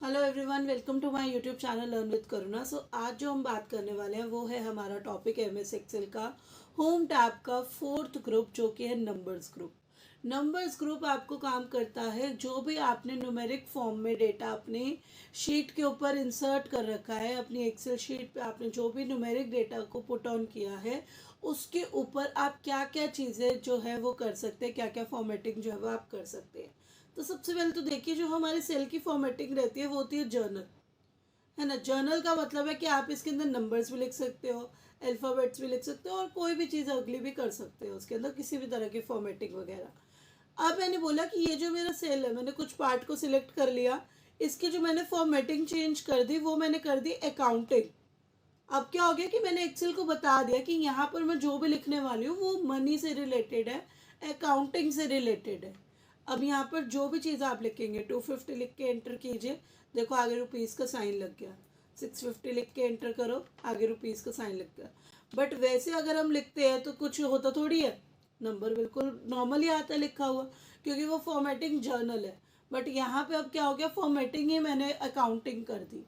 Hello everyone, welcome to my YouTube channel learn with Karuna. आज जो हम बात करने वाले हैं वो है हमारा टॉपिक एमएस एक्सेल का होम टैब का फोर्थ ग्रुप, जो कि है नंबर्स ग्रुप। नंबर्स ग्रुप आपको काम करता है जो भी आपने न्यूमेरिक फॉर्म में डेटा अपने शीट के ऊपर इंसर्ट कर रखा है, अपनी एक्सेल शीट पे आपने जो भी न्यूमेरिक डेटा को पुट ऑन किया है उसके ऊपर आप क्या क्या चीज़ें जो है वो कर सकते हैं, क्या क्या फॉर्मेटिंग जो है वो आप कर सकते हैं। तो सबसे पहले तो देखिए, जो हमारे सेल की फॉर्मेटिंग रहती है वो होती है जर्नल, है ना। जर्नल का मतलब है कि आप इसके अंदर नंबर्स भी लिख सकते हो, अल्फ़ाबेट्स भी लिख सकते हो और कोई भी चीज़ अगली भी कर सकते हो उसके अंदर, किसी भी तरह की फॉर्मेटिंग वगैरह। अब मैंने बोला कि ये जो मेरा सेल है, मैंने कुछ पार्ट को सिलेक्ट कर लिया, इसकी जो मैंने फॉर्मेटिंग चेंज कर दी वो मैंने कर दी अकाउंटिंग। अब क्या हो गया कि मैंने एक्सेल को बता दिया कि यहाँ पर मैं जो भी लिखने वाली हूँ वो मनी से रिलेटेड है, अकाउंटिंग से रिलेटेड है। अब यहाँ पर जो भी चीज़ आप लिखेंगे 250 लिख के एंटर कीजिए, देखो आगे रुपीज़ का साइन लग गया। 650 लिख के एंटर करो, आगे रुपीज़ का साइन लग गया। बट वैसे अगर हम लिखते हैं तो कुछ होता थोड़ी है, नंबर बिल्कुल नॉर्मली आता है लिखा हुआ, क्योंकि वो फॉर्मेटिंग जर्नल है। बट यहाँ पे अब क्या हो गया, फॉर्मेटिंग ही मैंने अकाउंटिंग कर दी,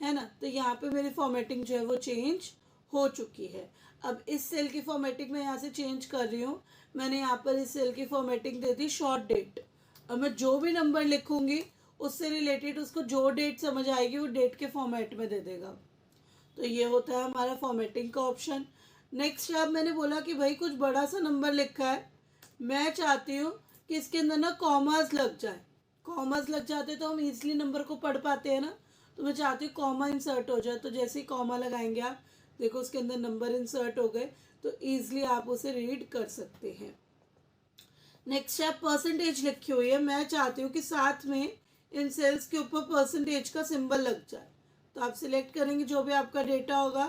है ना। तो यहाँ पे मेरी फॉर्मेटिंग जो है वो चेंज हो चुकी है। अब इस सेल की फॉर्मेटिंग मैं यहाँ से चेंज कर रही हूँ। मैंने यहाँ पर इस सेल की फॉर्मेटिंग दे दी शॉर्ट डेट। अब मैं जो भी नंबर लिखूंगी उससे रिलेटेड उसको जो डेट समझ आएगी वो डेट के फॉर्मेट में दे देगा। तो ये होता है हमारा फॉर्मेटिंग का ऑप्शन। नेक्स्ट अब मैंने बोला कि भाई कुछ बड़ा सा नंबर लिखा है, मैं चाहती हूँ कि इसके अंदर ना कॉमास लग जाए। कॉमास लग जाते तो हम इजीली नंबर को पढ़ पाते हैं ना। तो मैं चाहती हूँ कॉमा इंसर्ट हो जाए, तो जैसे ही कॉमा लगाएंगे आप देखो उसके अंदर नंबर इंसर्ट हो गए, तो ईजिली आप उसे रीड कर सकते हैं। नेक्स्ट है परसेंटेज लिखी हुई है, मैं चाहती हूँ कि साथ में इन सेल्स के ऊपर परसेंटेज का सिंबल लग जाए। तो आप सिलेक्ट करेंगे जो भी आपका डेटा होगा,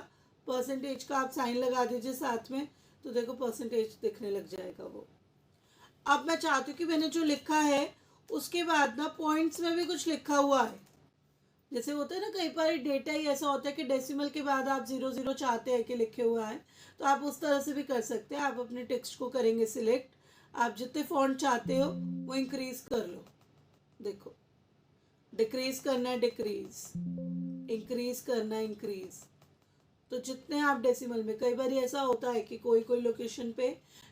परसेंटेज का आप साइन लगा दीजिए साथ में, तो देखो परसेंटेज दिखने लग जाएगा वो। अब मैं चाहती हूँ कि मैंने जो लिखा है उसके बाद ना पॉइंट्स में भी कुछ लिखा हुआ है। जैसे होता है ना, कई बार डेटा ही ऐसा होता है कि डेसिमल के बाद आप 00 चाहते हैं कि लिखे हुआ है, तो आप उस तरह से भी कर सकते हैं। आप अपने टेक्स्ट को करेंगे सिलेक्ट, आप जितने फॉन्ट चाहते हो वो इंक्रीज कर लो, देखो डिक्रीज करना है डिक्रीज, इंक्रीज करना है इंक्रीज। तो जितने आप डेसिमल में, कई बार ऐसा होता है कि कोई कोई लोकेशन पे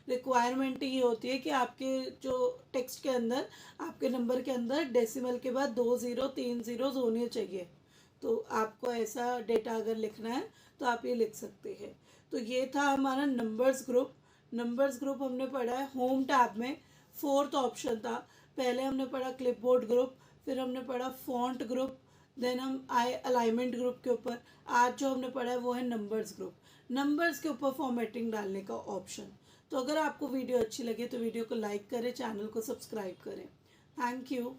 रिक्वायरमेंट ये होती है कि आपके जो टेक्स्ट के अंदर, आपके नंबर के अंदर डेसिमल के बाद 2 0 3 जीरोज होने चाहिए। तो आपको ऐसा डेटा अगर लिखना है तो आप ये लिख सकते हैं। तो ये था हमारा नंबर्स ग्रुप। नंबर्स ग्रुप हमने पढ़ा है होम टैब में, फोर्थ ऑप्शन था। पहले हमने पढ़ा क्लिपबोर्ड ग्रुप, फिर हमने पढ़ा फॉन्ट ग्रुप, देन हम आए अलाइनमेंट ग्रुप के ऊपर। आज जो हमने पढ़ा है वो है नंबर्स ग्रुप, नंबर्स के ऊपर फॉर्मेटिंग डालने का ऑप्शन। तो अगर आपको वीडियो अच्छी लगे तो वीडियो को लाइक करें, चैनल को सब्सक्राइब करें। Thank you.